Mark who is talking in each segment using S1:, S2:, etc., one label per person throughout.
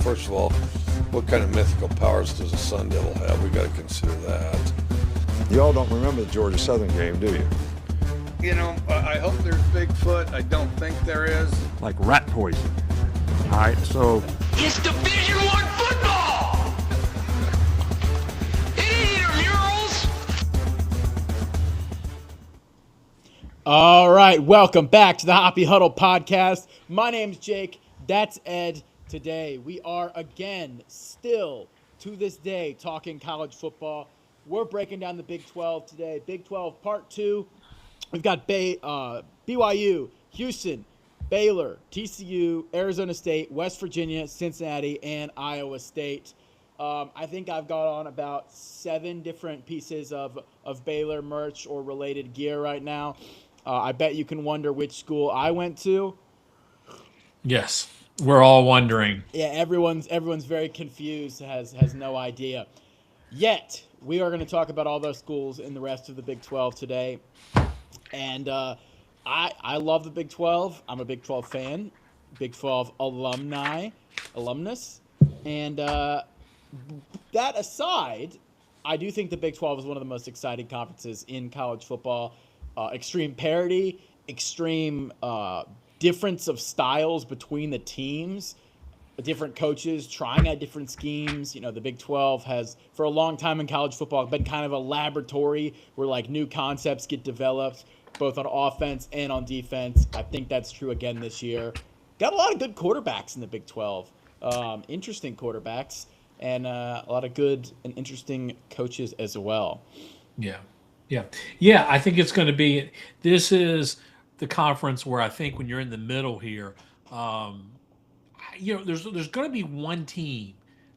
S1: first of all, what kind of mythical powers does a Sun Devil have? We got to consider that.
S2: You all don't remember the Georgia Southern game, do you?
S1: You know, I hope there's Bigfoot. I don't think there is.
S2: Like rat poison. All right, so
S3: It's Division One football. It ain't intramurals.
S4: All right, welcome back to the Hoppy Huddle podcast. My name's Jake. That's Ed. Today we are again, still to this day, talking college football. We're breaking down the Big 12 today. Big 12 Part 2. We've got BYU, Houston, Baylor, TCU, Arizona State, West Virginia, Cincinnati, and Iowa State. I think I've got on about 7 different pieces of Baylor merch or related gear right now. I bet you can wonder which school I went to.
S5: Yes, we're all wondering.
S4: Yeah, everyone's very confused, has no idea. Yet, we are going to talk about all those schools in the rest of the Big 12 today. And I love the Big 12. I'm a Big 12 fan, Big 12 alumnus. And that aside, I do think the Big 12 is one of the most exciting conferences in college football. Extreme parity, extreme difference of styles between the teams, different coaches trying out different schemes. You know, the Big 12 has, for a long time in college football, been kind of a laboratory where, like, new concepts get developed, both on offense and on defense. I think that's true again this year. Got a lot of good quarterbacks in the Big 12. Interesting quarterbacks, and a lot of good and interesting coaches as well.
S5: Yeah. I think it's going to be. This is the conference where I think when you're in the middle here, there's going to be one team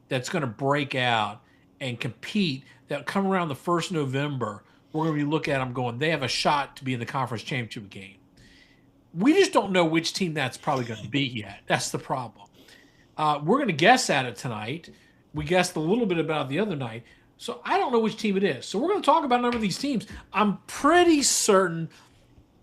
S5: that's going to break out and compete. That come around the 1st of November, we're going to be looking at them going, they have a shot to be in the conference championship game. We just don't know which team that's probably going to be yet. That's the problem. We're going to guess at it tonight. We guessed a little bit about the other night. So I don't know which team it is. So we're going to talk about a number of these teams. I'm pretty certain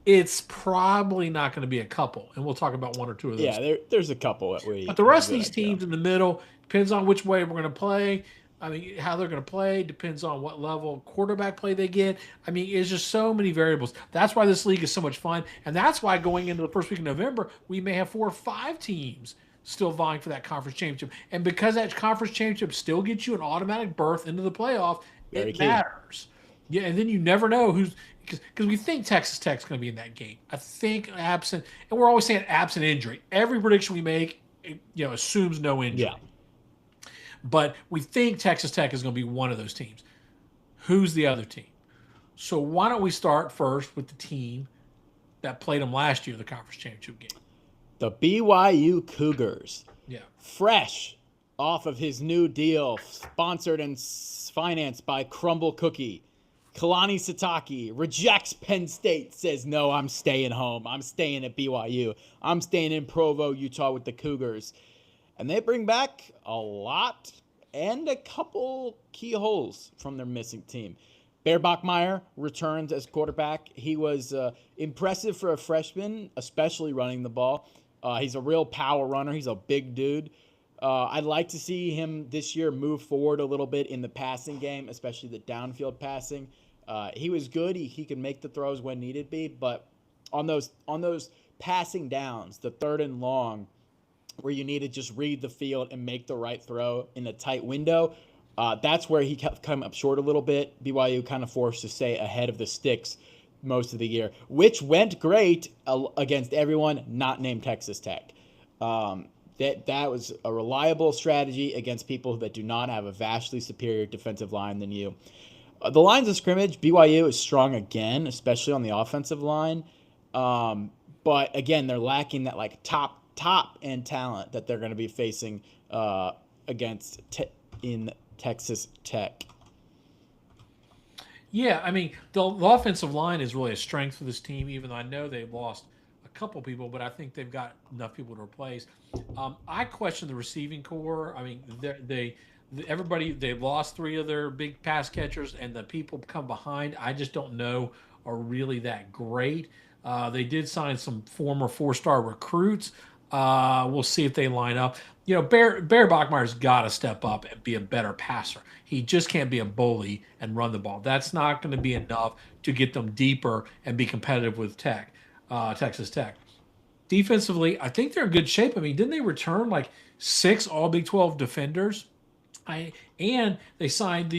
S5: it's probably not going to be a couple, and we'll talk about one or two of those.
S4: Yeah, there's a couple.
S5: But the rest of these teams in the middle depends on which way we're going to play. I mean, how they're going to play depends on what level of quarterback play they get. I mean, it's just so many variables. That's why this league is so much fun, and that's why going into the first week of November, we may have 4 or 5 teams still vying for that conference championship. And because that conference championship still gets you an automatic berth into the playoff, it matters. Yeah, and then you never know who's – because we think Texas Tech's going to be in that game. I think absent – and we're always saying absent injury. Every prediction we make, assumes no injury.
S4: Yeah.
S5: But we think Texas Tech is going to be one of those teams. Who's the other team? So why don't we start first with the team that played them last year, the conference championship game?
S4: The BYU Cougars.
S5: Yeah.
S4: Fresh off of his new deal, sponsored and financed by Crumble Cookie. Kalani Sitake rejects Penn State, says, no, I'm staying home. I'm staying at BYU. I'm staying in Provo, Utah with the Cougars. And they bring back a lot and a couple key holes from their missing team. Bear Bachmeier returns as quarterback. He was impressive for a freshman, especially running the ball. He's a real power runner. He's a big dude. I'd like to see him this year move forward a little bit in the passing game, especially the downfield passing. He was good. He could make the throws when needed be, but on those passing downs, the 3rd and long, where you need to just read the field and make the right throw in a tight window, that's where he kept coming up short a little bit. BYU kind of forced to stay ahead of the sticks most of the year, which went great against everyone not named Texas Tech. That was a reliable strategy against people that do not have a vastly superior defensive line than you. The lines of scrimmage, BYU is strong again, especially on the offensive line. But again, they're lacking that like top end talent that they're going to be facing against in Texas Tech.
S5: Yeah, I mean, the offensive line is really a strength for this team, even though I know they've lost a couple people, but I think they've got enough people to replace. I question the receiving core. I mean, they've lost 3 of their big pass catchers, and the people come behind, I just don't know are really that great. They did sign some former 4-star recruits. We'll see if they line up. Bear Bachmeier's got to step up and be a better passer. He just can't be a bully and run the ball. That's not going to be enough to get them deeper and be competitive with Texas Tech. Defensively, I think they're in good shape. I mean, didn't they return like 6 All Big 12 defenders? And they signed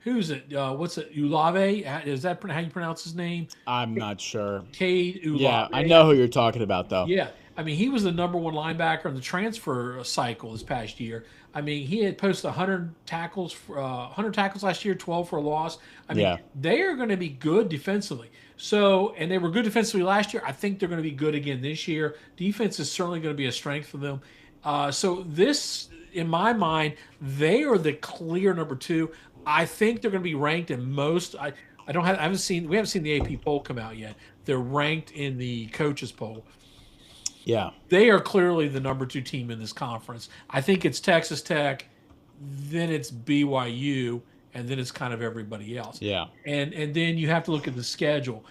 S5: who's it? What's it? Ulave? Is that how you pronounce his name?
S4: I'm not sure.
S5: Cade Ulave.
S4: Yeah, I know who you're talking about, though.
S5: Yeah. I mean, he was the number 1 linebacker in the transfer cycle this past year. I mean, he had posted 100 tackles last year, 12 for a loss. I mean, they are going to be good defensively. So, and they were good defensively last year. I think they're going to be good again this year. Defense is certainly going to be a strength for them. So this, in my mind, they are the clear number 2. I think they're going to be ranked in most. We haven't seen the AP poll come out yet. They're ranked in the coaches poll.
S4: Yeah.
S5: They are clearly the number 2 team in this conference. I think it's Texas Tech, then it's BYU, and then it's kind of everybody else.
S4: Yeah.
S5: And then you have to look at the schedule.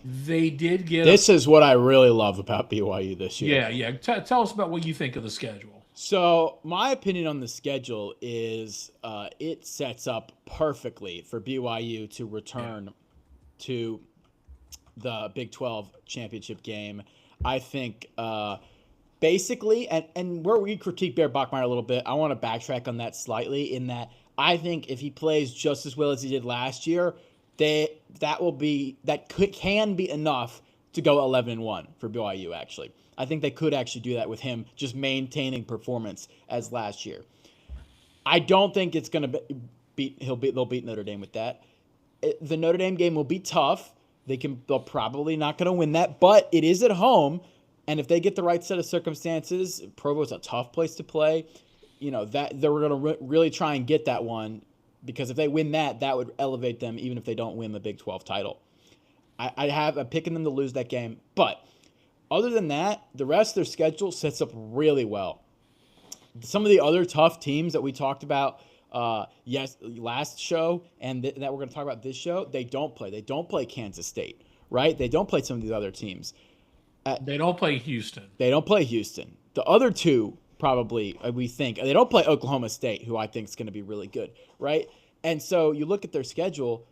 S5: They did get
S4: This is what I really love about BYU this year.
S5: Yeah. Tell us about what you think of the schedule.
S4: So my opinion on the schedule is it sets up perfectly for BYU to return to the Big 12 championship game. I think basically, and where we critique Bear Bachmeier a little bit, I want to backtrack on that slightly in that I think if he plays just as well as he did last year, can be enough to go 11-1 for BYU, actually. I think they could actually do that with him just maintaining performance as last year. I don't think it's going to they'll beat Notre Dame with that. The Notre Dame game will be tough. They're probably not going to win that, but it is at home, and if they get the right set of circumstances, Provo's a tough place to play. That they're going to really try and get that one, because if they win that would elevate them even if they don't win the Big 12 title. I'm picking them to lose that game, but other than that, the rest of their schedule sets up really well. Some of the other tough teams that we talked about last show and that we're going to talk about this show, they don't play. They don't play Kansas State, right? They don't play some of these other teams.
S5: They don't play Houston.
S4: They don't play Houston. The other two probably, we think, they don't play Oklahoma State, who I think is going to be really good, right? And so you look at their schedule,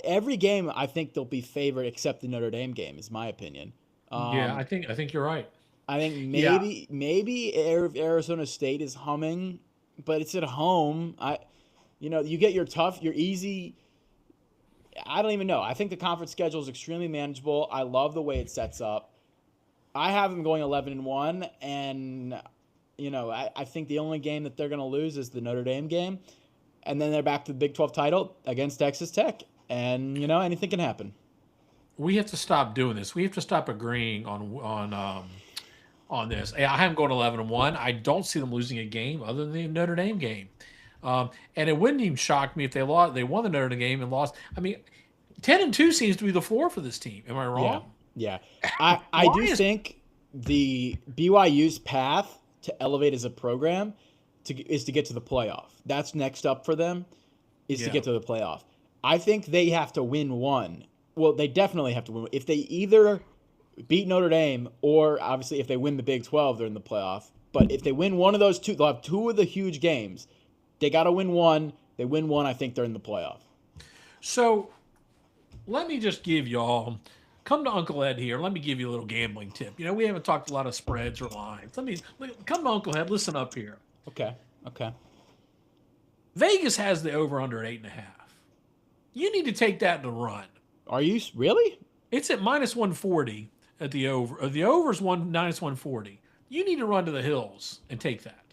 S4: every game I think they'll be favored except the Notre Dame game, is my opinion.
S5: I think you're right.
S4: I think maybe Arizona State is humming, but it's at home. You get your easy. I don't even know. I think the conference schedule is extremely manageable. I love the way it sets up. I have them going 11-1, and I think the only game that they're going to lose is the Notre Dame game, and then they're back to the Big 12 title against Texas Tech, and anything can happen.
S5: We have to stop doing this. We have to stop agreeing on this. I have them going 11-1. I don't see them losing a game other than the Notre Dame game. And it wouldn't even shock me if they won the Notre Dame game and lost. I mean, 10-2 seems to be the floor for this team. Am I wrong?
S4: Yeah. I think the BYU's path to elevate as a program is to get to the playoff. That's next up for them, is to get to the playoff. I think they have to win one. Well, they definitely have to win. If they either beat Notre Dame or, obviously, if they win the Big 12, they're in the playoff. But if they win one of those two, they'll have two of the huge games. They got to win one. They win one, I think they're in the playoff.
S5: So let me just give y'all, come to Uncle Ed here. Let me give you a little gambling tip. We haven't talked a lot of spreads or lines. Come to Uncle Ed. Listen up here.
S4: Okay.
S5: Vegas has the over-under at 8.5. You need to take that to run.
S4: Are you really?
S5: It's at -140 at the over. The over is -140. You need to run to the hills and take that.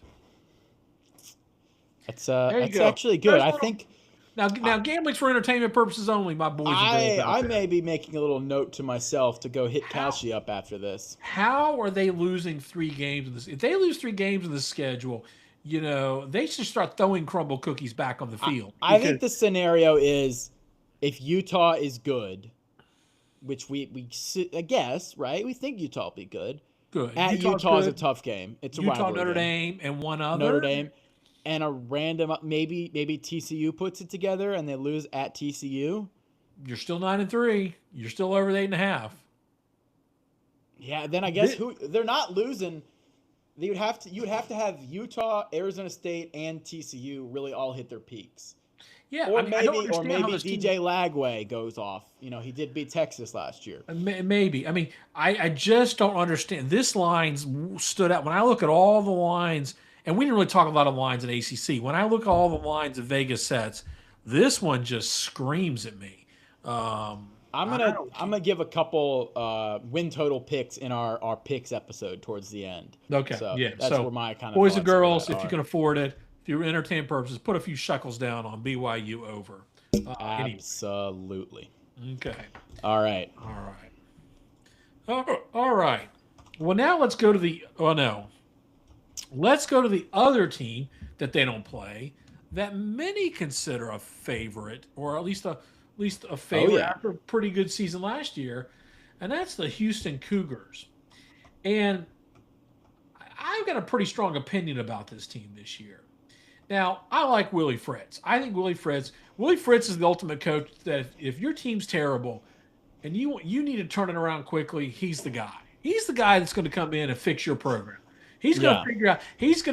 S4: That's actually good. I think
S5: now gambling's for entertainment purposes only, my boys.
S4: I may be making a little note to myself to go hit Calci up after this.
S5: How are they losing 3 games in this? If they lose 3 games in the schedule, they should start throwing crumble cookies back on the field.
S4: I think the scenario is if Utah is good, which we guess, right? We think Utah will be good.
S5: Good.
S4: At Utah is a tough game. It's a
S5: Utah,
S4: rivalry
S5: Notre
S4: game.
S5: Dame, and one other.
S4: Notre Dame, and a random maybe TCU puts it together and they lose at TCU.
S5: You're still 9-3. You're still over the 8.5.
S4: Yeah, then I guess they're not losing. You would have to have Utah, Arizona State, and TCU really all hit their peaks.
S5: Yeah,
S4: Or
S5: I mean, I don't
S4: maybe
S5: understand how this
S4: DJ Lagway goes off. He did beat Texas last year.
S5: Maybe. I mean, I just don't understand. This line's stood out. When I look at all the lines, and we didn't really talk a lot of lines in ACC. When I look at all the lines of Vegas sets, this one just screams at me.
S4: I'm gonna give a couple win total picks in our picks episode towards the end.
S5: Okay,
S4: So
S5: yeah.
S4: that's
S5: so
S4: where my kind of
S5: boys and
S4: thoughts
S5: girls,
S4: are.
S5: if you can afford it, if you're entertainment purposes, put a few shekels down on BYU over. Anyway.
S4: Absolutely.
S5: Okay.
S4: All right.
S5: All right. Well, now let's go to the. Oh no. Let's go to the other team that they don't play, that many consider a favorite, or at least a favorite after a pretty good season last year, and that's the Houston Cougars. And I've got a pretty strong opinion about this team this year. Now, I like Willie Fritz. I think Willie Fritz is the ultimate coach that if your team's terrible and you need to turn it around quickly, he's the guy. He's the guy that's going to come in and fix your program. He's going to figure out, he's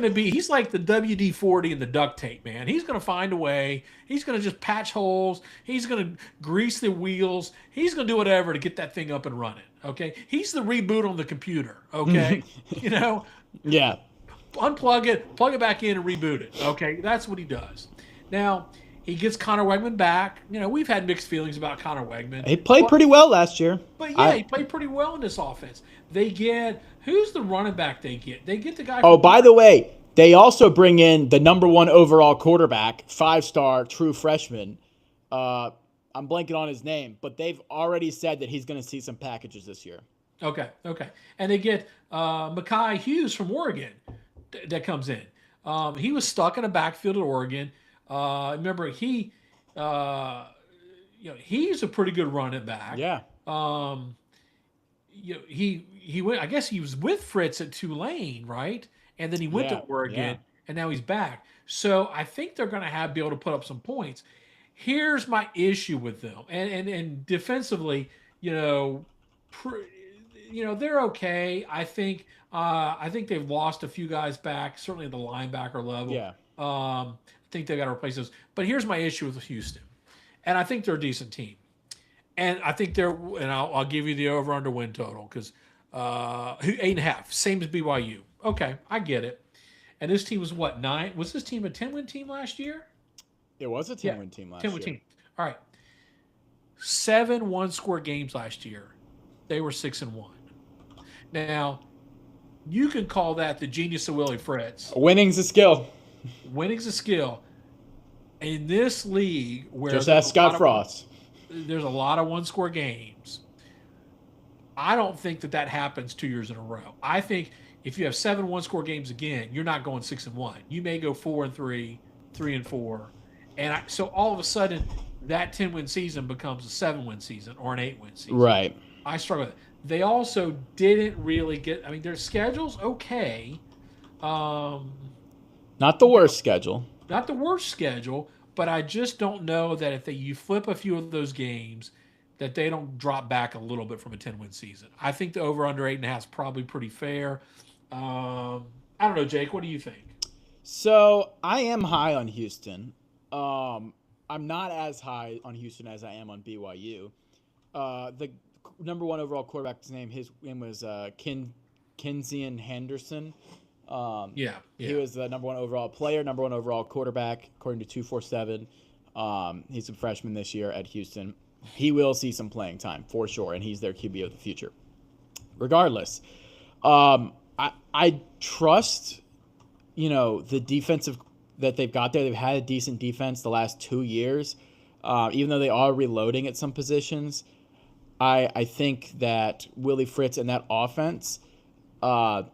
S5: like the WD-40 and the duct tape, man. He's going to find a way. He's going to just patch holes. He's going to grease the wheels. He's going to do whatever to get that thing up and running, okay? He's the reboot on the computer, okay?
S4: Yeah.
S5: Unplug it, plug it back in, and reboot it. Okay, that's what he does. Now, he gets Connor Wegman back. We've had mixed feelings about Connor Wegman.
S4: He played pretty well last year.
S5: But he played pretty well in this offense. They get who's the running back they get? They get the guy.
S4: Oh, by the way, they also bring in the number 1 overall quarterback, 5-star true freshman. I'm blanking on his name, but they've already said that he's going to see some packages this year.
S5: Okay. And they get Mekhi Hughes from Oregon that comes in. He was stuck in a backfield at Oregon. Remember, he's a pretty good running back.
S4: Yeah.
S5: He went. I guess he was with Fritz at Tulane, right? And then he went to Oregon, and now he's back. So I think they're going to be able to put up some points. Here's my issue with them, and defensively, they're okay. I think they've lost a few guys back, certainly at the linebacker level.
S4: Yeah.
S5: I think they got to replace those. But here's my issue with Houston, and I think they're a decent team, and I think I'll give you the over/under win total because 8.5, same as BYU. Okay, I get it. And this team was what, 9? Was this team a 10-win team last year?
S4: It was a 10-win team last
S5: 10-win team. All right. 7 one-score games last year. They were 6-1. Now, you can call that the genius of Willie Fritz.
S4: Winning's a skill.
S5: Winning's a skill. In this league, where
S4: just ask Scott Frost,
S5: there's a lot of one-score games. I don't think that happens 2 years in a row. I think if you have 7 one-score games again, you're not going 6-1. You may go 4-3, 3-4, and so all of a sudden that 10-win season becomes a 7-win season or an 8-win season.
S4: Right.
S5: I struggle with it. They also didn't really get. I mean, their schedule's okay.
S4: Not the worst schedule.
S5: Not the worst schedule, but I just don't know that if you flip a few of those games, that they don't drop back a little bit from a 10-win season. I think the over/under 8.5 is probably pretty fair. I don't know, Jake. What do you think?
S4: So I am high on Houston. I'm not as high on Houston as I am on BYU. The number 1 overall quarterback's his name was Kenzian Henderson. He was the number 1 overall player, number 1 overall quarterback, according to 247. He's a freshman this year at Houston. He will see some playing time for sure, and he's their QB of the future. Regardless, I trust, the defensive that they've got there. They've had a decent defense the last 2 years, even though they are reloading at some positions. I think that Willie Fritz and that offense,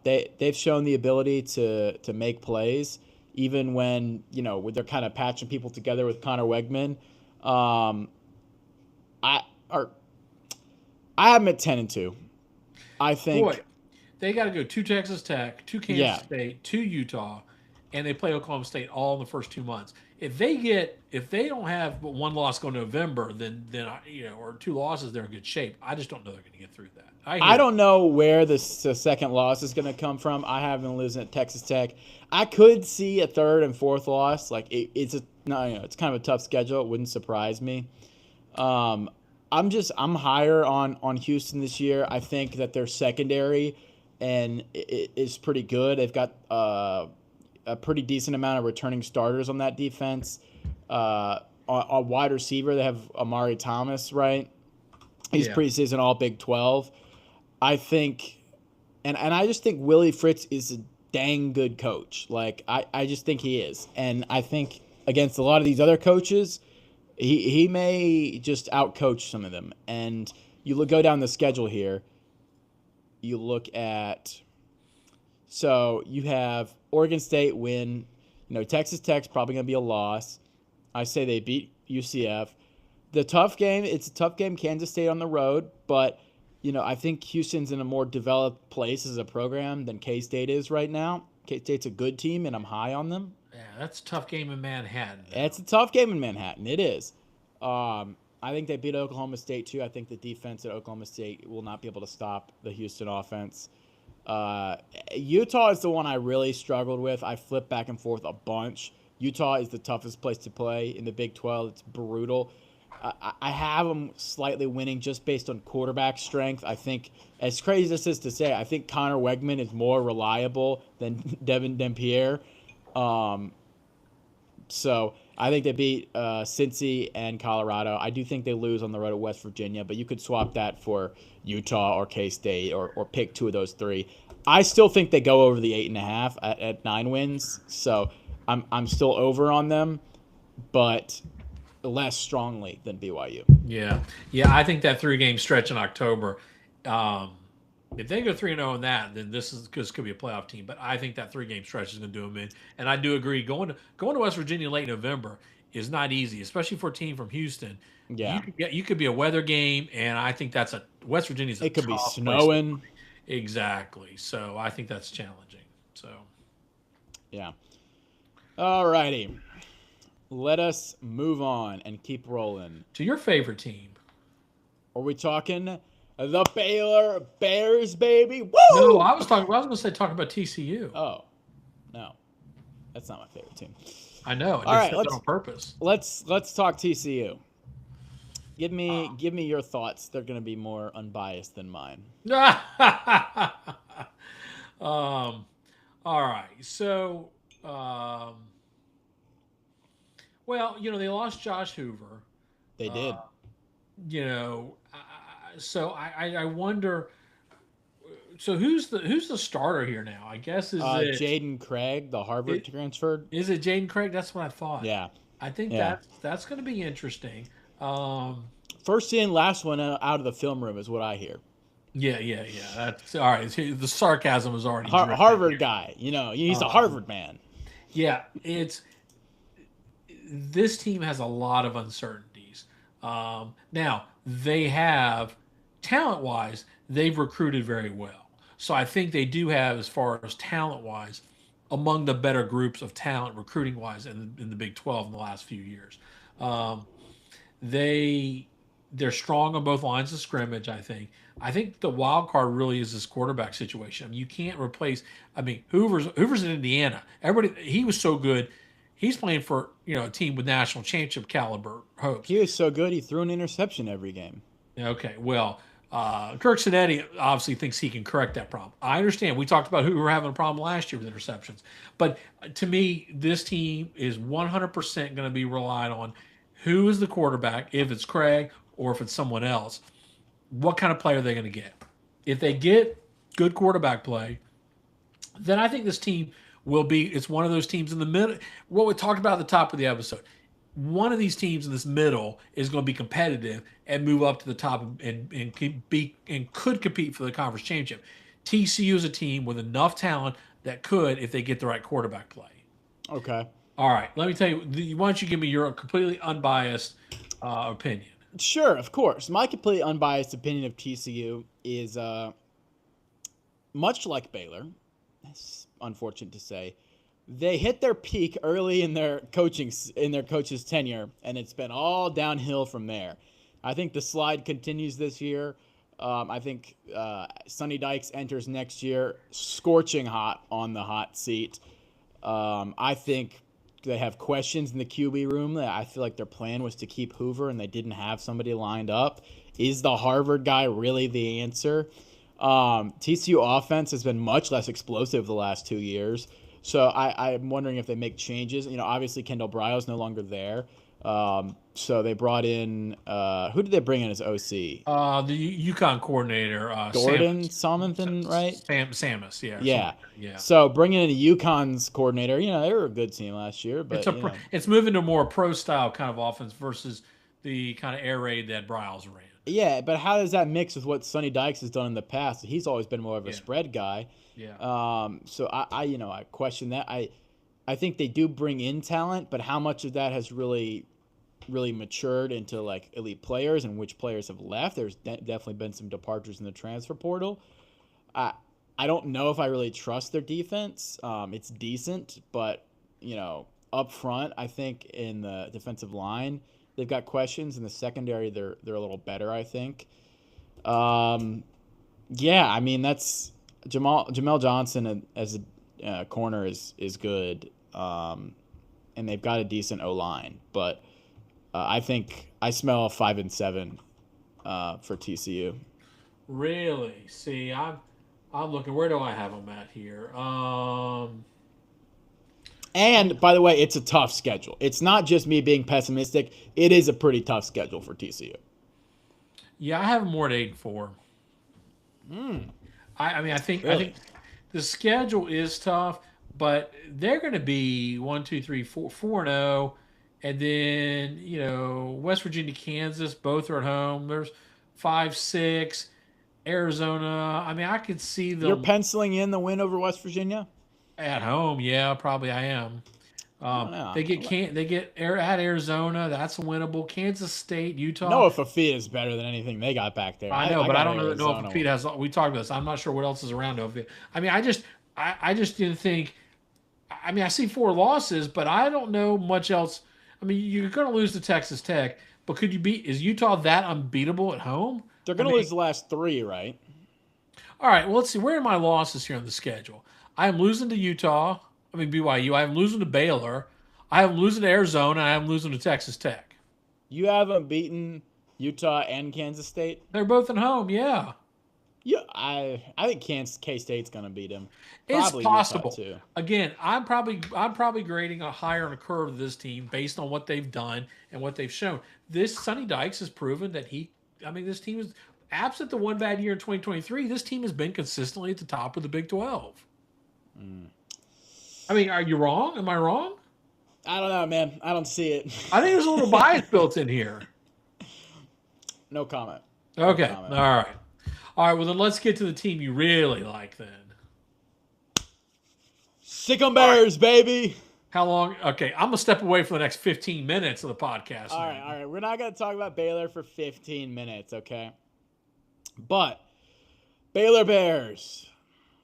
S4: they've shown the ability to make plays, even when when they're kind of patching people together with Connor Wegman. I have them at 10-2. I think.
S5: Boy, they got to go to Texas Tech, to Kansas State, to Utah, and they play Oklahoma State all in the first 2 months. If they don't have but one loss go November, then or two losses, they're in good shape. I just don't know they're going to get through that.
S4: I don't know where the second loss is going to come from. I haven't listened at Texas Tech. I could see a third and fourth loss. Like it's kind of a tough schedule. It wouldn't surprise me. I'm higher on Houston this year. I think that their secondary and is pretty good. They've got a pretty decent amount of returning starters on that defense. A wide receiver, they have Amari Thomas, right? He's preseason all Big 12. I think, and I just think Willie Fritz is a dang good coach. Like, I just think he is. And I think against a lot of these other coaches, he may just outcoach some of them. And go down the schedule here. You look at, so you have Oregon State win. Texas Tech's probably going to be a loss. I say they beat UCF. It's a tough game, Kansas State on the road, but I think Houston's in a more developed place as a program than K-State is right now. K-State's a good team, and I'm high on them.
S5: Yeah, that's a tough game in Manhattan.
S4: It's a tough game in Manhattan. It is. I think they beat Oklahoma State, too. I think the defense at Oklahoma State will not be able to stop the Houston offense. Utah is the one I really struggled with. I flipped back and forth a bunch. Utah is the toughest place to play in the Big 12. It's brutal. I have them slightly winning just based on quarterback strength. I think, as crazy as this is to say, I think Connor Wegman is more reliable than Devin Dempierre. So I think they beat Cincy and Colorado. I do think they lose on the road at West Virginia, but you could swap that for Utah or K-State or pick two of those three. I still think they go over the 8.5 at 9 wins. So I'm still over on them, but less strongly than BYU.
S5: Yeah. I think that 3-game stretch in October, if they go 3-0 in that, then this could be a playoff team. But I think that 3-game stretch is going to do them in. And I do agree, going to West Virginia late November is not easy, especially for a team from Houston.
S4: Yeah,
S5: you could be a weather game, and I think that's West Virginia's.
S4: It could be snowing.
S5: Exactly. So I think that's challenging. So.
S4: Yeah. All righty. Let us move on and keep rolling.
S5: To your favorite team.
S4: Are we talking the Baylor Bears, baby? Woo!
S5: No, I was going to say talk about TCU.
S4: Oh, no. That's not my favorite team.
S5: I know.
S4: All right,
S5: let's on purpose.
S4: Let's talk TCU. Give me your thoughts. They're going to be more unbiased than mine.
S5: All right. So, well, they lost Josh Hoover.
S4: They did.
S5: So I wonder. So who's the starter here now? I guess is it
S4: Jaden Craig, the Harvard transferred.
S5: Is it Jaden Craig? That's what I thought.
S4: Yeah.
S5: I think that's going to be interesting.
S4: First in, last one out of the film room is what I hear.
S5: Yeah. That's all right. The sarcasm is already
S4: Harvard guy. He's a Harvard man.
S5: Yeah, this team has a lot of uncertainties. Now they have talent-wise, they've recruited very well. So I think they do have, as far as talent-wise, among the better groups of talent recruiting-wise in the Big 12 in the last few years. They're strong on both lines of scrimmage, I think. I think the wild card really is this quarterback situation. I mean, you can't replace. I mean, Hoover's in Indiana. He was so good. He's playing for a team with national championship caliber hopes.
S4: He was so good. He threw an interception every game.
S5: Okay, well, Kirk Cinetti obviously thinks he can correct that problem. I understand. We talked about Hoover having a problem last year with interceptions, but to me, this team is 100% going to be relied on. Who is the quarterback? If it's Craig or if it's someone else, what kind of play are they going to get? If they get good quarterback play, then I think this team will be, it's one of those teams in the middle. What we talked about at the top of the episode, one of these teams in this middle is going to be competitive and move up to the top and could compete for the conference championship. TCU is a team with enough talent that could, if they get the right quarterback play.
S4: Okay.
S5: All right. Let me tell you, why don't you give me your completely unbiased opinion?
S4: Sure, of course. My completely unbiased opinion of TCU is much like Baylor. It's unfortunate to say. They hit their peak early in their coach's tenure, and it's been all downhill from there. I think the slide continues this year. I think Sonny Dykes enters next year scorching hot on the hot seat. I think they have questions in the QB room. I feel like their plan was to keep Hoover, and they didn't have somebody lined up. Is the Harvard guy really the answer? TCU offense has been much less explosive the last 2 years. So I'm wondering if they make changes. Obviously Kendall Bryles no longer there. So they brought in who did they bring in as OC?
S5: The UConn coordinator,
S4: Gordon Somanthan, right?
S5: Samus, yeah.
S4: Yeah. So bringing in a UConn's coordinator, they were a good team last year, but
S5: it's moving to more pro style kind of offense versus the kind of air raid that Bryles ran.
S4: Yeah, but how does that mix with what Sonny Dykes has done in the past? He's always been more of a spread guy.
S5: Yeah.
S4: So I question that. I think they do bring in talent, but how much of that has really matured into like elite players and which players have left? There's definitely been some departures in the transfer portal. I don't know if I really trust their defense. It's decent, but up front, I think in the defensive line, they've got questions. In the secondary, they're a little better, I think. That's Jamel Johnson as a corner is good, and they've got a decent O-line. But I think I smell a 5-7 for TCU.
S5: Really? See, I'm looking. Where do I have them at here?
S4: And by the way, it's a tough schedule. It's not just me being pessimistic. It is a pretty tough schedule for TCU.
S5: Yeah, I have them more at 8-4. I think the schedule is tough, but they're going to be 4-0, and then West Virginia, Kansas, both are at home. There's 5-6, Arizona. I mean, I could see them.
S4: You're penciling in the win over West Virginia
S5: at home. Yeah, probably I am. They get at Arizona. That's winnable. Kansas State, Utah.
S4: Noah Fafita is better than anything they got back there.
S5: I know, but I don't know that Noah Fafita has. We talked about this. I'm not sure what else is around Noah Fafita. I mean, I just didn't think. I mean, I see 4 losses, but I don't know much else. I mean, you're going to lose to Texas Tech, but could you beat? Is Utah that unbeatable at home?
S4: They're going to lose the last 3, right?
S5: All right. Well, let's see. Where are my losses here on the schedule? I am losing to Utah. BYU. I am losing to Baylor. I am losing to Arizona. I am losing to Texas Tech.
S4: You haven't beaten Utah and Kansas State?
S5: They're both at home, yeah.
S4: Yeah, I think K-State's going to beat them.
S5: Probably it's possible. Too. Again, I'm probably grading a higher on a curve of this team based on what they've done and what they've shown. This Sonny Dykes has proven that this team is absent the one bad year in 2023. This team has been consistently at the top of the Big 12. I mean, are you wrong? Am I wrong?
S4: I don't know, man. I don't see it.
S5: I think there's a little bias built in here.
S4: No comment.
S5: Okay. No comment. All right. Well, then let's get to the team you really like then.
S4: Sick 'em Bears, baby.
S5: How long? Okay, I'm going to step away for the next 15 minutes of the podcast.
S4: All right. We're not going to talk about Baylor for 15 minutes, okay? But Baylor Bears.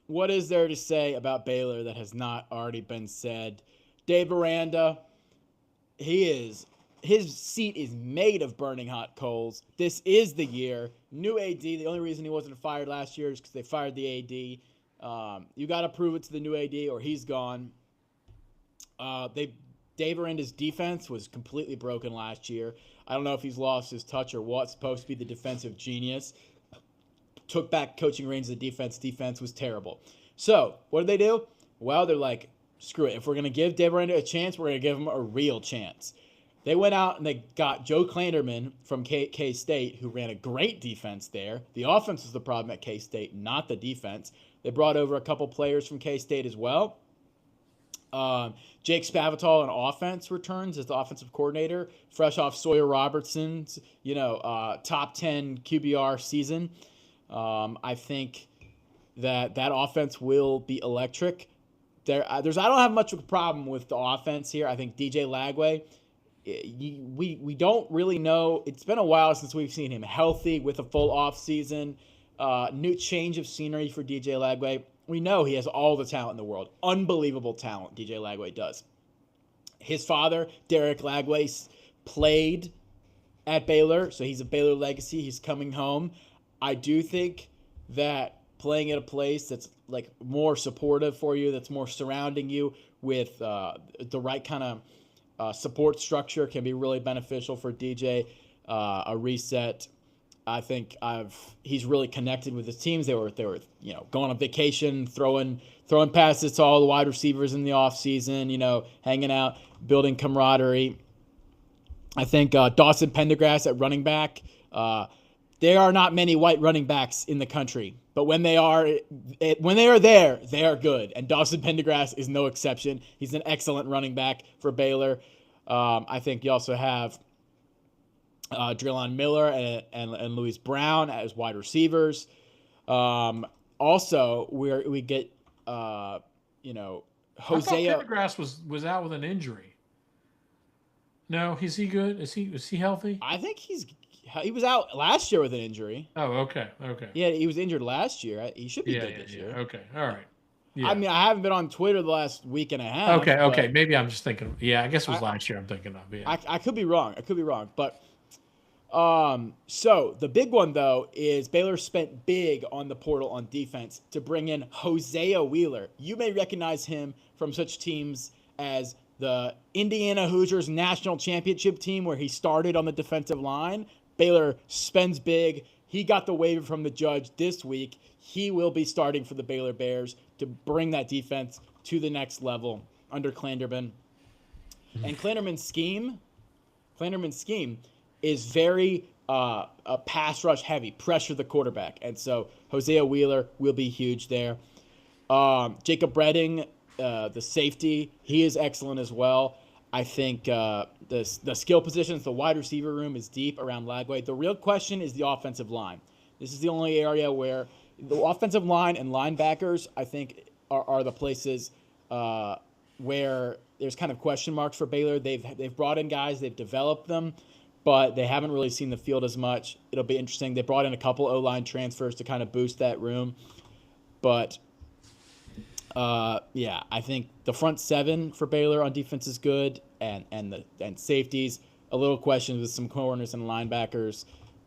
S4: What is there to say about Baylor that has not already been said? Dave Aranda, his seat is made of burning hot coals. This is the year. New AD. The only reason he wasn't fired last year is because they fired the AD. You got to prove it to the new AD or he's gone. Dave Aranda's defense was completely broken last year. I don't know if he's lost his touch or what. Supposed to be the defensive genius. Took back coaching reins of the defense. Defense was terrible. So, what did they do? Well, they're like, screw it. If we're going to give Dave Aranda a chance, we're going to give him a real chance. They went out and they got Joe Klanderman from K-State, who ran a great defense there. The offense was the problem at K-State, not the defense. They brought over a couple players from K-State as well. Jake Spavital on offense returns as the offensive coordinator, fresh off Sawyer Robertson's, top 10 QBR season. I think that offense will be electric. I don't have much of a problem with the offense here. I think DJ Lagway, we don't really know. It's been a while since we've seen him healthy with a full off season. New change of scenery for DJ Lagway. we know he has all the talent in the world. Unbelievable talent, DJ Lagway does. His father, Derek Lagway, played at Baylor, so he's a Baylor legacy. He's coming home. I do think that playing at a place that's like more supportive for you, that's more surrounding you with the right kind of support structure can be really beneficial for DJ. A reset. I think he's really connected with his teams. They were going on vacation, throwing passes to all the wide receivers in the offseason, hanging out, building camaraderie. I think Dawson Pendergrass at running back. There are not many white running backs in the country, but when they are there, they are good. And Dawson Pendergrass is no exception. He's an excellent running back for Baylor. I think you also have Drillon Miller and Louis Brown as wide receivers. Also, we get Hosea.
S5: I thought Pendergrass was out with an injury. No, is he good? Is he healthy?
S4: I think he was out last year with an injury.
S5: Oh, okay.
S4: Yeah, he was injured last year. He should be good this year.
S5: Okay, all right. Yeah.
S4: I mean, I haven't been on Twitter the last week and a half.
S5: Okay. Maybe I'm just thinking. Yeah, I guess it was last year I'm thinking of. Yeah.
S4: I could be wrong. But so the big one though is Baylor spent big on the portal on defense to bring in Hosea Wheeler. You may recognize him from such teams as the Indiana Hoosiers national championship team where he started on the defensive line. Baylor spends big. He got the waiver from the judge this week. He will be starting for the Baylor Bears to bring that defense to the next level under Clanderman. And Clanderman's scheme is very a pass rush heavy, pressure the quarterback. And so Hosea Wheeler will be huge there. Jacob Redding, the safety, he is excellent as well. I think the skill positions, the wide receiver room is deep around Lagway. The real question is the offensive line. This is the only area where the offensive line and linebackers, I think, are the places where there's kind of question marks for Baylor. They've brought in guys, they've developed them, but they haven't really seen the field as much. It'll be interesting. They brought in a couple O-line transfers to kind of boost that room. But, I think the front seven for Baylor on defense is good, and safeties, a little questions with some corners and linebackers.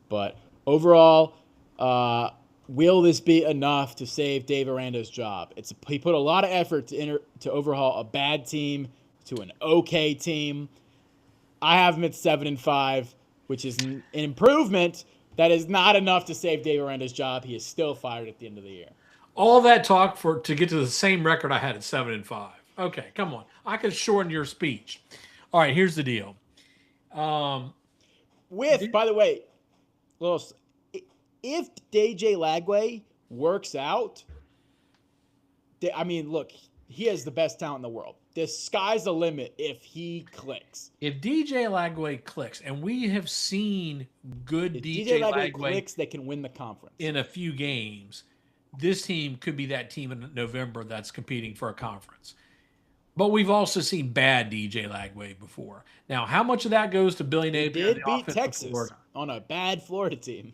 S4: But overall, will this be enough to save Dave Aranda's job? He put a lot of effort to overhaul a bad team to an okay team. I have him at 7-5, which is an improvement. That is not enough to save Dave Aranda's job. He is still fired at the end of the year.
S5: All that talk to get to the same record I had at 7-5. Okay, come on. I could shorten your speech. All right, here's the deal.
S4: By the way, if DJ Lagway works out, look, he has the best talent in the world. The sky's the limit if he clicks.
S5: If DJ Lagway clicks, and we have seen good DJ Lagway
S4: clicks, they can win the conference
S5: in a few games. This team could be that team in November that's competing for a conference. But we've also seen bad DJ Lagway before. Now, how much of that goes to Billy Napier?
S4: He did beat Texas on a bad Florida team.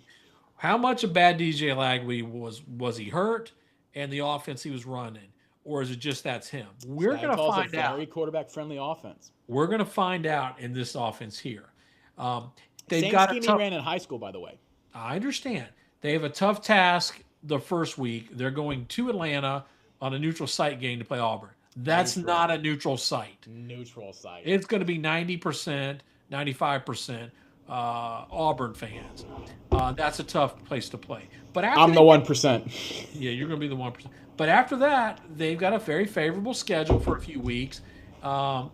S5: How much of bad DJ Lagway was he hurt and the offense he was running? Or is it just that's him? We're going to find out.
S4: Very quarterback-friendly offense.
S5: We're going to find out in this offense here.
S4: Same scheme he ran in high school, by the way.
S5: I understand. They have a tough task the first week. They're going to Atlanta on a neutral site game to play Auburn. That's not a neutral site.
S4: Neutral site.
S5: It's going to be 90%, 95% Auburn fans. That's a tough place to play. But
S4: I'm the 1%.
S5: Yeah, you're going to be the 1%. But after that, they've got a very favorable schedule for a few weeks.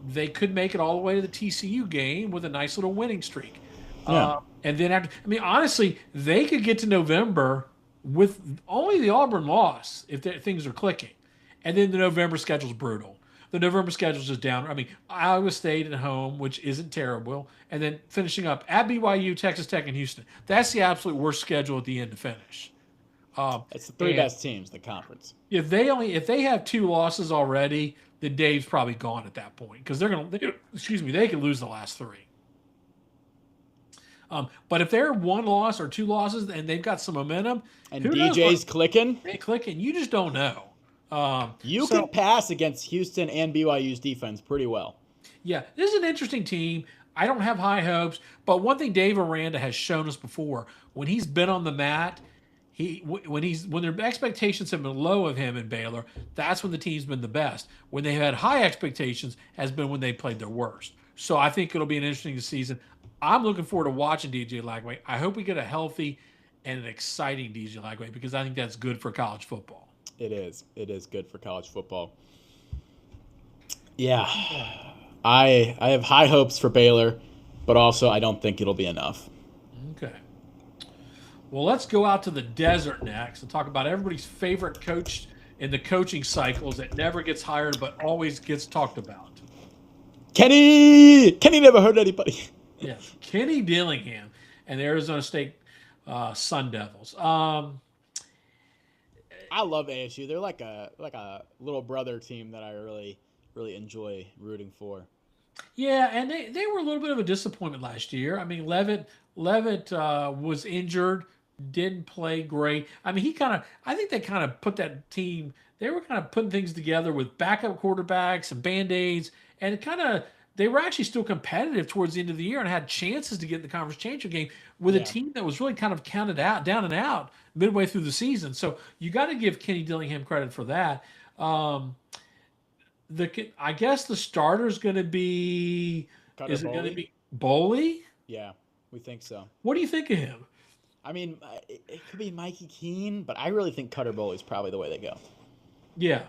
S5: They could make it all the way to the TCU game with a nice little winning streak.
S4: Yeah.
S5: And then honestly, they could get to November with only the Auburn loss if things are clicking. And then the November schedule's brutal. The November schedule's just down. Iowa State at home, which isn't terrible. And then finishing up at BYU, Texas Tech, and Houston. That's the absolute worst schedule at the end to finish.
S4: It's the three best teams in the conference.
S5: If they have 2 losses already, then Dave's probably gone at that point because they could lose the last 3. But if they're 1 loss or 2 losses and they've got some momentum,
S4: and DJ's clicking,
S5: you just don't know.
S4: You
S5: So-
S4: can pass against Houston and BYU's defense pretty well.
S5: Yeah, this is an interesting team. I don't have high hopes, but one thing Dave Aranda has shown us before, when he's been on the mat, when their expectations have been low of him in Baylor, that's when the team's been the best. When they had high expectations, has been when they played their worst. So I think it'll be an interesting season. I'm looking forward to watching DJ Lagway. I hope we get a healthy and an exciting DJ Lagway because I think that's good for college football.
S4: It is. It is good for college football. Yeah. I have high hopes for Baylor, but also I don't think it'll be enough.
S5: Okay. Well, let's go out to the desert next and talk about everybody's favorite coach in the coaching cycles that never gets hired but always gets talked about.
S4: Kenny never hurt anybody.
S5: Yes, Kenny Dillingham and the Arizona State Sun Devils.
S4: I love ASU. They're like a little brother team that I really enjoy rooting for.
S5: Yeah, and they were a little bit of a disappointment last year. I mean, Levitt was injured, didn't play great. I mean, I think they kind of put that team. They were kind of putting things together with backup quarterbacks and band-aids, and they were actually still competitive towards the end of the year and had chances to get in the conference championship game with a team that was really kind of counted out, down and out midway through the season. So you got to give Kenny Dillingham credit for that. I guess the starter is going to be. Is it going to be Boley?
S4: Yeah, we think so.
S5: What do you think of him?
S4: I mean, it could be Mikey Keene, but I really think Cutter Boley is probably the way they go.
S5: Yeah.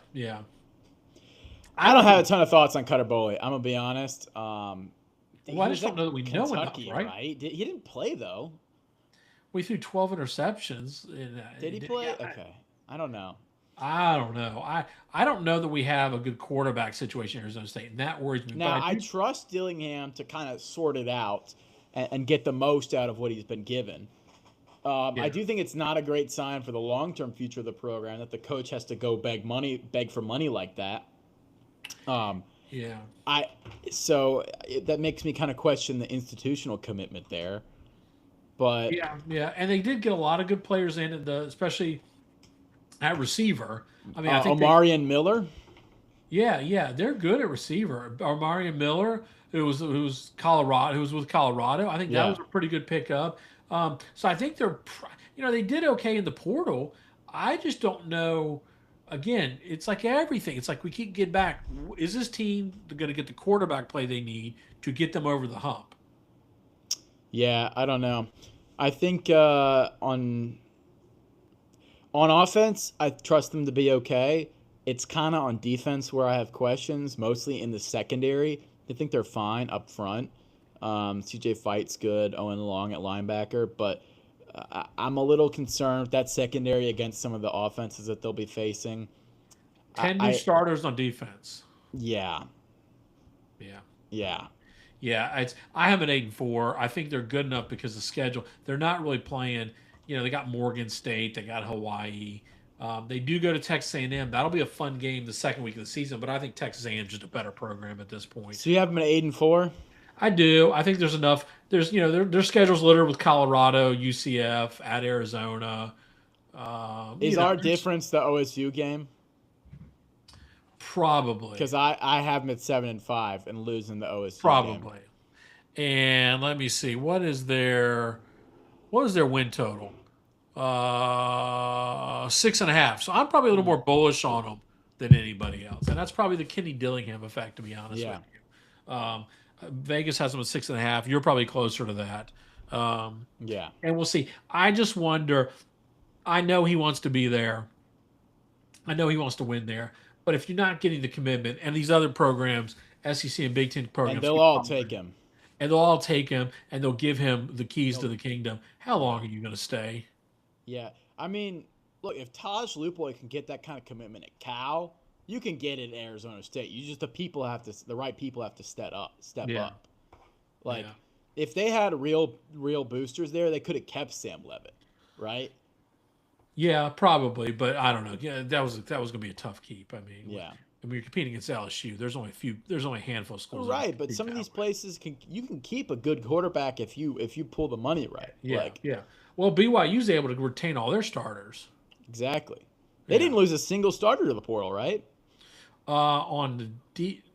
S4: I don't have a ton of thoughts on Cutter Boley. I'm gonna be honest.
S5: I just don't know that we know enough, right?
S4: He didn't play though.
S5: We threw 12 interceptions.
S4: Did he play?
S5: Yeah,
S4: Okay, I don't know.
S5: I don't know. I don't know that we have a good quarterback situation in Arizona State, and that worries me.
S4: Now, I trust Dillingham to kind of sort it out and get the most out of what he's been given. I do think it's not a great sign for the long-term future of the program that the coach has to go beg for money like that. So that makes me kind of question the institutional commitment there. But
S5: yeah, and they did get a lot of good players in, especially at receiver. I mean, I think
S4: Omarion Miller.
S5: Yeah, they're good at receiver. Omarion Miller, who was with Colorado. I think that was a pretty good pickup. So I think they did okay in the portal. I just don't know. Again, it's like everything. It's like we keep getting back. Is this team going to get the quarterback play they need to get them over the hump?
S4: Yeah, I don't know. I think on offense, I trust them to be okay. It's kind of on defense where I have questions, mostly in the secondary. I think they're fine up front. CJ Fight's good, Owen Long at linebacker, but I'm a little concerned with that secondary against some of the offenses that they'll be facing.
S5: 10 new starters on defense.
S4: Yeah.
S5: I have an 8-4. I think they're good enough because of the schedule. They're not really playing. They got Morgan State, they got Hawaii. They do go to Texas A&M. That'll be a fun game the second week of the season, but I think Texas A&M is just a better program at this point.
S4: So you have them at 8-4?
S5: I do. I think there's enough. There's their schedule's littered with Colorado, UCF, at Arizona.
S4: Is our difference the OSU game?
S5: Probably.
S4: Because I have them at 7-5 and losing the OSU
S5: probably.
S4: game.
S5: And let me see. What is their win total? 6.5. So I'm probably a little more bullish on them than anybody else, and that's probably the Kenny Dillingham effect, to be honest with you. Vegas has them at 6.5. You're probably closer to that. And we'll see. I just wonder. I know he wants to be there. I know he wants to win there. But if you're not getting the commitment, and these other programs, SEC and Big Ten programs,
S4: and they'll all take him.
S5: And they'll all take him, and they'll give him the keys to the kingdom. How long are you going to stay?
S4: Yeah. I mean, look, if Taj Lupoy can get that kind of commitment at Cal, you can get it in Arizona State. The right people have to step up. If they had real boosters there, they could have kept Sam Levitt, right?
S5: Yeah, probably, but I don't know. Yeah, that was going to be a tough keep. I mean, when you're competing against LSU, there's only a handful of schools.
S4: Right, but some of these places you can keep a good quarterback if you pull the money right.
S5: Yeah. Well, BYU's able to retain all their starters.
S4: Exactly. They didn't lose a single starter to the portal, right?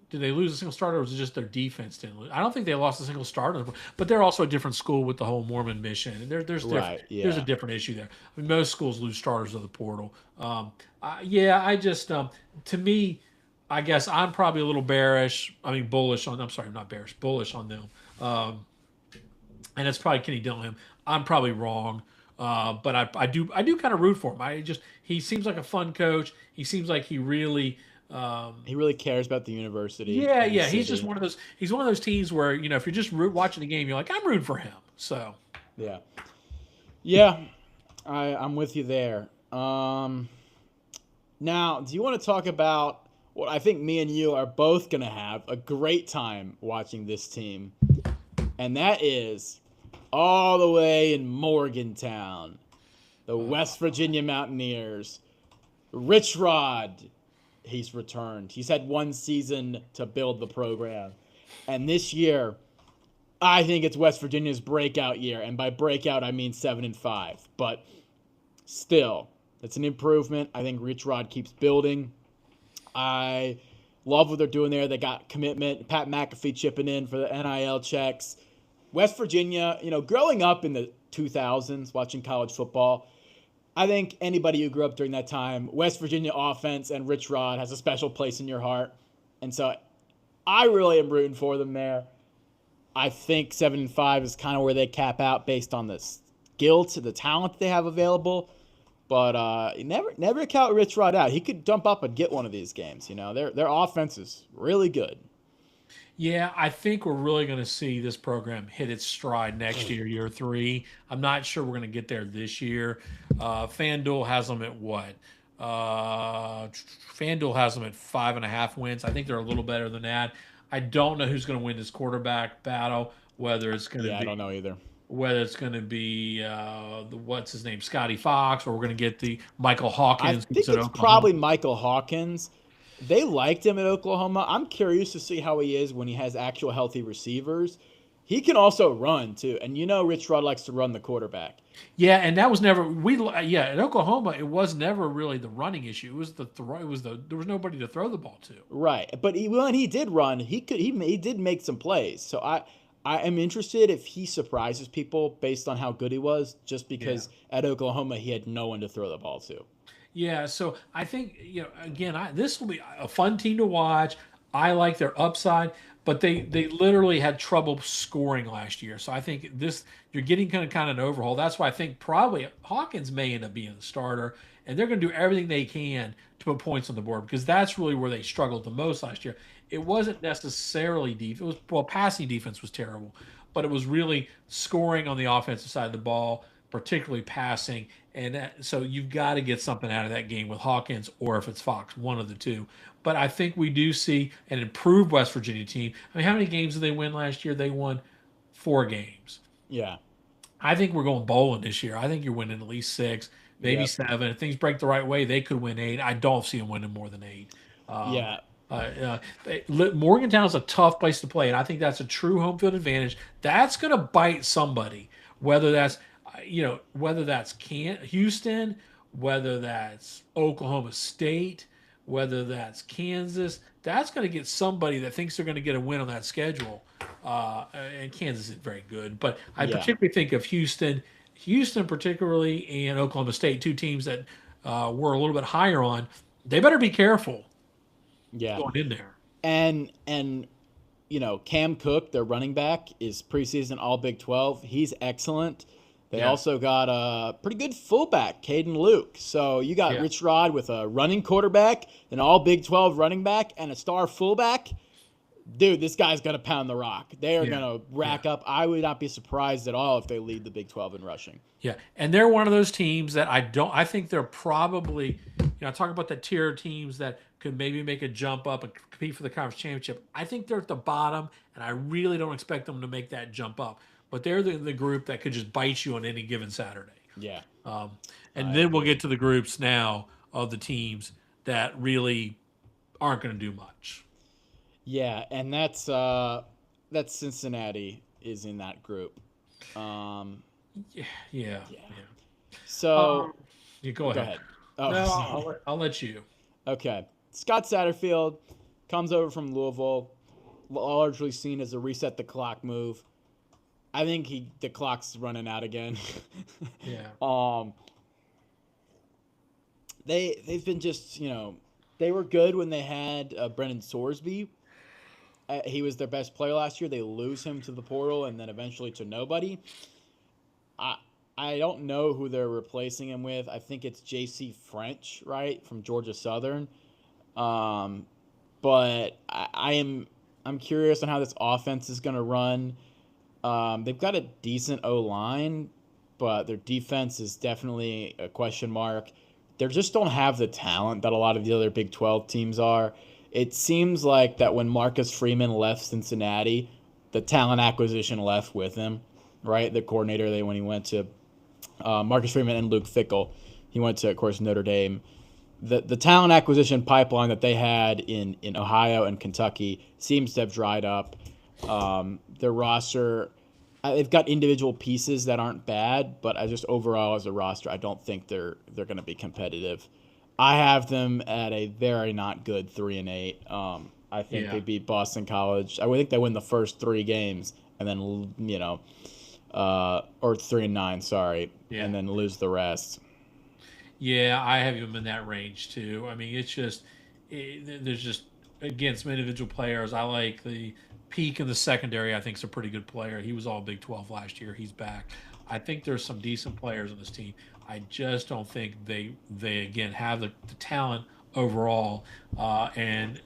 S5: Did they lose a single starter, or was it just their defense didn't lose? I don't think they lost a single starter, but they're also a different school with the whole Mormon mission, and there's a different issue there. I mean, most schools lose starters to the portal. To me, I guess I'm probably a little bullish on. I'm sorry, not bearish, bullish on them. And it's probably Kenny Dillingham. I'm probably wrong, but I do kind of root for him. He seems like a fun coach. He seems like he really
S4: cares about the university.
S5: Yeah. He's just one of those. He's one of those teams where if you're just watching the game, you're like, I'm rooting for him. So
S4: yeah, I'm with you there. Now, do you want to talk about what I think me and you are both gonna have a great time watching this team, and that is all the way in Morgantown, the West Virginia Mountaineers. Rich Rod. He's returned. He's had one season to build the program. And this year, I think it's West Virginia's breakout year. And by breakout, I mean 7-5. But still, it's an improvement. I think Rich Rod keeps building. I love what they're doing there. They got commitment. Pat McAfee chipping in for the NIL checks. West Virginia, growing up in the 2000s, watching college football, I think anybody who grew up during that time, West Virginia offense and Rich Rod has a special place in your heart. And so I really am rooting for them there. I think 7-5 is kind of where they cap out based on the skill to the talent they have available. But never count Rich Rod out. He could dump up and get one of these games. Their offense is really good.
S5: Yeah, I think we're really going to see this program hit its stride next year, year 3. I'm not sure we're going to get there this year. FanDuel has them at what? FanDuel has them at 5.5 wins. I think they're a little better than that. I don't know who's going to win this quarterback battle, whether it's going to be.
S4: I don't know either.
S5: Whether it's going to be what's his name, Scotty Fox, or we're going to get the Michael Hawkins.
S4: I think it's probably Michael Hawkins. They liked him at Oklahoma. I'm curious to see how he is when he has actual healthy receivers. He can also run too, and Rich Rod likes to run the quarterback.
S5: Yeah, and that was never at Oklahoma. It was never really the running issue. It was the throw. There was nobody to throw the ball to.
S4: Right, but when he did run, he did make some plays. So I am interested if he surprises people based on how good he was, just because at Oklahoma he had no one to throw the ball to.
S5: Yeah, so I think this will be a fun team to watch. I like their upside, but they literally had trouble scoring last year. So I think you're getting kind of an overhaul. That's why I think probably Hawkins may end up being the starter, and they're going to do everything they can to put points on the board, because that's really where they struggled the most last year. It wasn't necessarily defense. Passing defense was terrible, but it was really scoring on the offensive side of the ball, particularly passing. And so you've got to get something out of that game with Hawkins, or if it's Fox, one of the two. But I think we do see an improved West Virginia team. I mean, how many games did they win last year? They won 4 games.
S4: Yeah.
S5: I think we're going bowling this year. I think you're winning at least 6, maybe 7. If things break the right way, they could win 8. I don't see them winning more than 8. Morgantown is a tough place to play, and I think that's a true home field advantage. That's going to bite somebody, whether that's Houston, whether that's Oklahoma State, whether that's Kansas. That's going to get somebody that thinks they're going to get a win on that schedule. And Kansas isn't very good, but I particularly think of Houston particularly, and Oklahoma State, 2 teams that we're a little bit higher on. They better be careful. Going in there.
S4: And Cam Cook, their running back, is preseason All Big 12. He's excellent. They also got a pretty good fullback, Caden Luke. So you got Rich Rod with a running quarterback, an All Big 12 running back, and a star fullback. Dude, this guy's going to pound the rock. They are going to rack up. I would not be surprised at all if they lead the Big 12 in rushing.
S5: Yeah, and they're one of those teams that I think they're probably, talking about the tier teams that could maybe make a jump up and compete for the conference championship. I think they're at the bottom, and I really don't expect them to make that jump up. But they're the group that could just bite you on any given Saturday.
S4: Yeah.
S5: And then we'll get to the groups now of the teams that really aren't going to do much.
S4: Yeah, and that's Cincinnati is in that group.
S5: Yeah.
S4: So
S5: you go ahead.
S4: Oh,
S5: No,
S4: sorry.
S5: I'll let you.
S4: Okay. Scott Satterfield comes over from Louisville, largely seen as a reset the clock move. I think the clock's running out again.
S5: Yeah.
S4: They've been just, they were good when they had Brennan Sorsby. He was their best player last year. They lose him to the portal and then eventually to nobody. I I don't know who they're replacing him with. I think it's J.C. French, right, from Georgia Southern. Um, but I'm curious on how this offense is going to run. They've got a decent O line, but their defense is definitely a question mark. They just don't have the talent that a lot of the other Big 12 teams are. It seems like that when Marcus Freeman left Cincinnati, the talent acquisition left with him, right? The coordinator when he went to Marcus Freeman and Luke Fickell. He went to, of course, Notre Dame. The talent acquisition pipeline that they had in Ohio and Kentucky seems to have dried up. Their roster, they've got individual pieces that aren't bad, but I just overall as a roster, I don't think they're going to be competitive. I have them at a very not good 3-8. I think they beat Boston College. I would think they win the first 3 games and then or 3-9, sorry, and then lose the rest.
S5: Yeah, I have him in that range too. I mean, it's just there's just again some individual players. I like the Peak in the secondary. I think is a pretty good player. He was all Big 12 last year. He's back. I think there's some decent players on this team. I just don't think they again have the talent overall and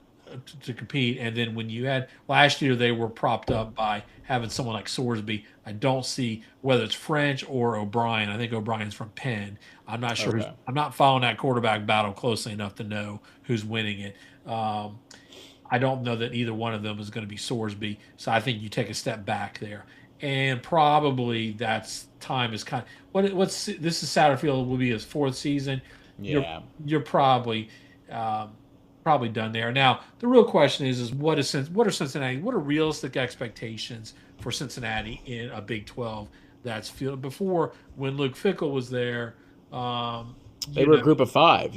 S5: to compete. And then when you had last year, they were propped up by having someone like Sorsby. I don't see whether it's French or O'Brien. I think O'Brien's from Penn. I'm not sure.
S4: Okay.
S5: I'm not following that quarterback battle closely enough to know who's winning it. I don't know that either one of them is going to be Sorsby. So I think you take a step back there. And probably that's time is kind of what's this is Satterfield will be his 4th season.
S4: Yeah.
S5: You're probably done there. Now the real question is what are Cincinnati? What are realistic expectations for Cincinnati in a Big 12? That's before when Luke Fickell was there.
S4: They were a group of 5,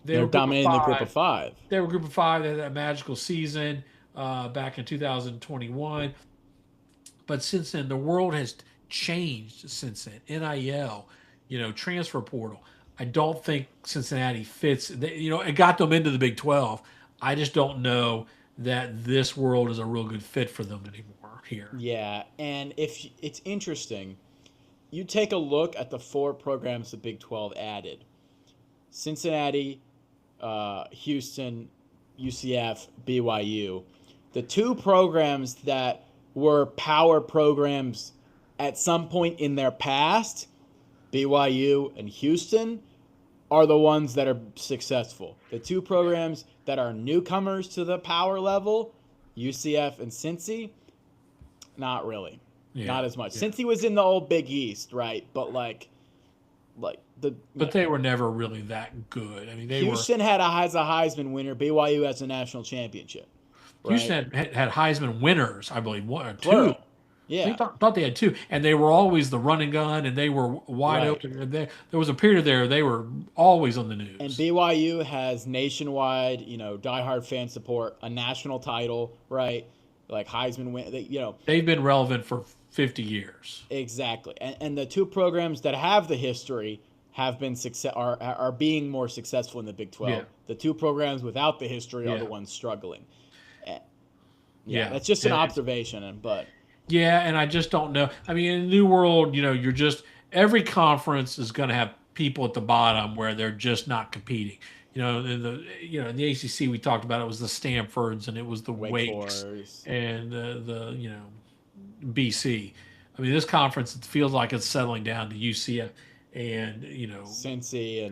S4: They're dominating the group of 5.
S5: They were a group of 5. They had that magical season back in 2021. But since then, the world has changed since then. NIL, transfer portal. I don't think Cincinnati fits. It got them into the Big 12. I just don't know that this world is a real good fit for them anymore here.
S4: Yeah, and if it's interesting, you take a look at the 4 programs the Big 12 added. Cincinnati, Houston, UCF, BYU. The 2 programs that were power programs at some point in their past, BYU and Houston, are the ones that are successful. The 2 programs that are newcomers to the power level, UCF and Cincy, not really.
S5: Yeah,
S4: not as much.
S5: yeah.
S4: Cincy was in the old Big East, right? But
S5: But they were never really that good. I mean,
S4: Houston has a Heisman winner. BYU has a national championship. Right?
S5: Houston had Heisman winners, I believe, 1 or 2.
S4: Plural. Yeah.
S5: I thought they had 2, and they were always the running gun, and they were wide open. And there was a period there they were always on the news.
S4: And BYU has nationwide, diehard fan support, a national title, right? Like Heisman win,
S5: They've been relevant for 50 years.
S4: Exactly. And the 2 programs that have the history have been are being more successful in the Big 12.
S5: Yeah.
S4: The 2 programs without the history are
S5: Yeah.
S4: the ones struggling.
S5: Yeah.
S4: That's just an observation, but
S5: Yeah, and I just don't know. I mean, in the new world, you're just every conference is going to have people at the bottom where they're just not competing. In the ACC we talked about it was the Stanfords and it was the
S4: Wake
S5: Wakes
S4: Forest.
S5: and the BC. I mean, this conference it feels like it's settling down to UCF and
S4: Cincy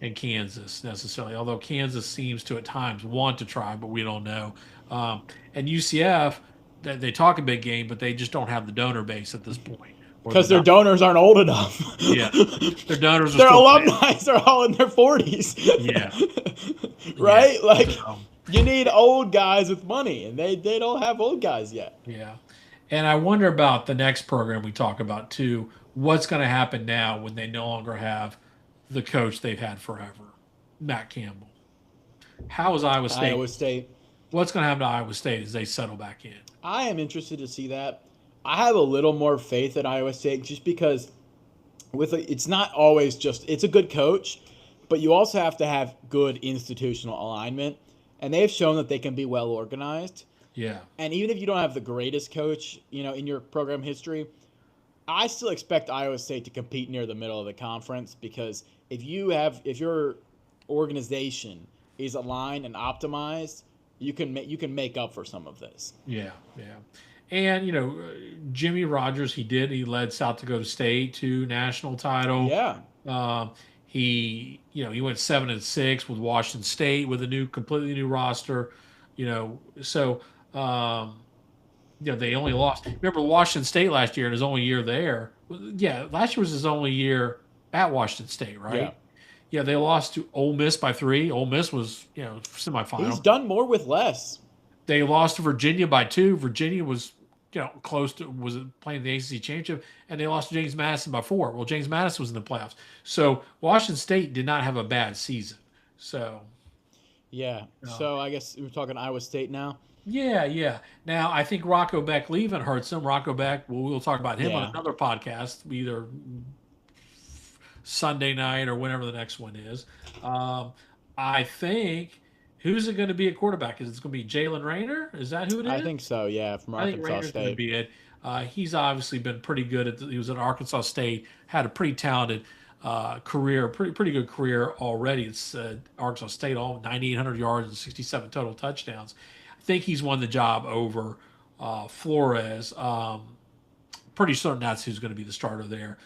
S4: and
S5: Kansas necessarily. Although Kansas seems to at times want to try, but we don't know. And UCF, they talk a big game, but they just don't have the donor base at this point.
S4: Because their donors aren't old enough.
S5: Yeah, their donors are
S4: their
S5: still
S4: alumni are all in their 40s.
S5: Yeah.
S4: Right?
S5: Yeah.
S4: Like, you need old guys with money, and they don't have old guys yet.
S5: Yeah. And I wonder about the next program we talk about, too. What's going to happen now when they no longer have the coach they've had forever, Matt Campbell. How is Iowa State?
S4: Iowa State.
S5: What's going to happen to Iowa State as they settle back in?
S4: I am interested to see that. I have a little more faith in Iowa State just because it's not always just it's a good coach, but you also have to have good institutional alignment, and they've shown that they can be well organized.
S5: Yeah.
S4: And even if you don't have the greatest coach, in your program history, I still expect Iowa State to compete near the middle of the conference because if your organization is aligned and optimized, you can make up for some of this.
S5: Yeah, yeah. And, Jimmy Rogers, he led South Dakota State to national title.
S4: Yeah.
S5: He went 7-6 with Washington State with a completely new roster. So they only lost. Remember Washington State last year in his only year there. Yeah, last year was his only year at Washington State, right?
S4: Yeah.
S5: Yeah, they lost to Ole Miss by 3. Ole Miss was, semifinal.
S4: He's done more with less.
S5: They lost to Virginia by 2. Virginia was, was playing the ACC championship, and they lost to James Madison by 4. Well, James Madison was in the playoffs. So Washington State did not have a bad season. So,
S4: yeah. So I guess we're talking Iowa State now.
S5: Yeah. Now, I think Rocco Beck leaving hurts him. Rocco Beck, we'll talk about him on another podcast, either Sunday night or whenever the next one is. I think, who's it going to be at quarterback? Is it going to be Jalen Rayner? Is that who it is?
S4: I think so, yeah, from Arkansas
S5: Rayner's
S4: State.
S5: going to be it. He's obviously been pretty good. He was at Arkansas State, had a pretty talented career, pretty good career already. It's Arkansas State, all 9,800 yards and 67 total touchdowns. I think he's won the job over Flores. Pretty certain that's who's going to be the starter there.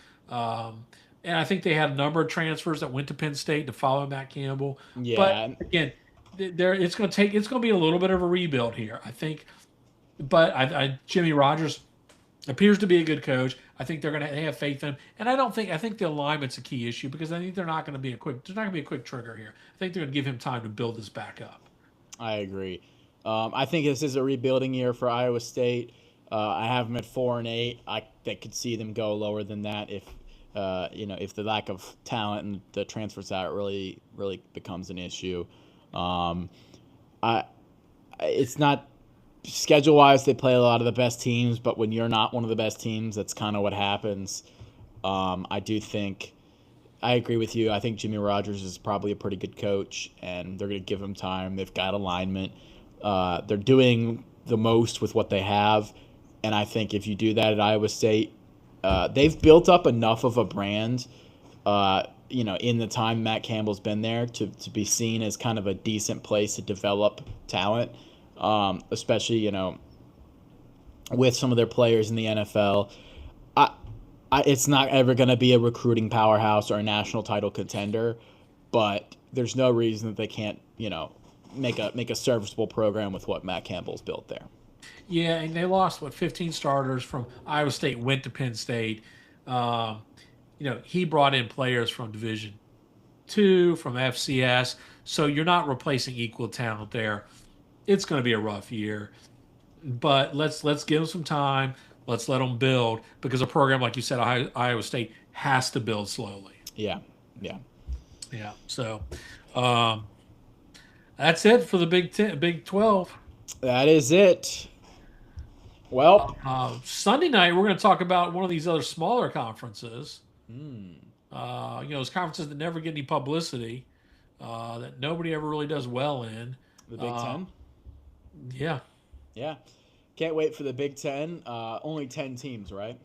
S5: And I think they had a number of transfers that went to Penn State to follow Matt Campbell.
S4: Yeah.
S5: But again, it's going to be a little bit of a rebuild here, I think. But Jimmy Rogers appears to be a good coach. I think they have faith in him, and I think the alignment's a key issue because I think there's not going to be a quick trigger here. I think they're going to give him time to build this back up.
S4: I agree. I think this is a rebuilding year for Iowa State. I have them at 4-8. I could see them go lower than that if the lack of talent and the transfers out really becomes an issue. It's not schedule-wise. They play a lot of the best teams, but when you're not one of the best teams, that's kind of what happens. I agree with you. I think Jimmy Rogers is probably a pretty good coach, and they're going to give him time. They've got alignment. They're doing the most with what they have, and I think if you do that at Iowa State, they've built up enough of a brand, in the time Matt Campbell's been there to be seen as kind of a decent place to develop talent, especially, with some of their players in the NFL. It's not ever going to be a recruiting powerhouse or a national title contender, but there's no reason that they can't, make a serviceable program with what Matt Campbell's built there.
S5: Yeah, and they lost 15 starters from Iowa State, went to Penn State. He brought in players from Division II, from FCS, so you're not replacing equal talent there. It's going to be a rough year, but let's give them some time. Let's let them build because a program like you said, Iowa State has to build slowly.
S4: Yeah.
S5: So that's it for the Big 12.
S4: That is it. Well,
S5: Sunday night we're going to talk about one of these other smaller conferences. Those conferences that never get any publicity, that nobody ever really does well in.
S4: the Big Ten.
S5: Yeah.
S4: Can't wait for the Big Ten. Only 10 teams, right?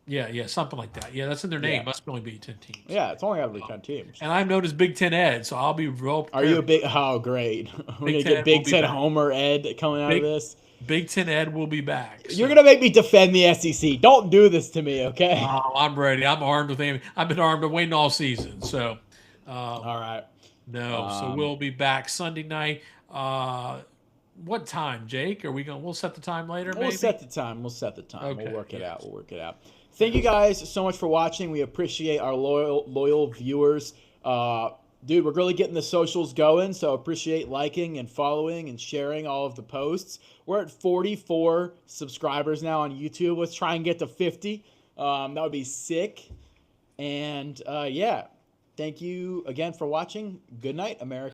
S5: Yeah, something like that. Yeah, that's in their name.
S4: Yeah.
S5: Must only be 10 teams.
S4: Yeah, it's only got to be 10 teams.
S5: And I'm known as Big Ten Ed, so I'll be real prepared.
S4: Are you a big? Oh, great! We're gonna get Big Ten Homer Ed coming out of this.
S5: Big Ten Ed will be back. So.
S4: You're gonna make me defend the SEC. Don't do this to me, okay?
S5: Oh, I'm ready. I'm armed with him. I've been armed and waiting all season. So,
S4: all right.
S5: No, so we'll be back Sunday night. What time, Jake? We'll set the time later, maybe?
S4: We'll set the time.
S5: Okay,
S4: We'll work it out. Thank you guys so much for watching. We appreciate our loyal viewers. Dude, we're really getting the socials going, so appreciate liking and following and sharing all of the posts. We're at 44 subscribers now on YouTube. Let's try and get to 50. That would be sick. And, Thank you again for watching. Good night, America.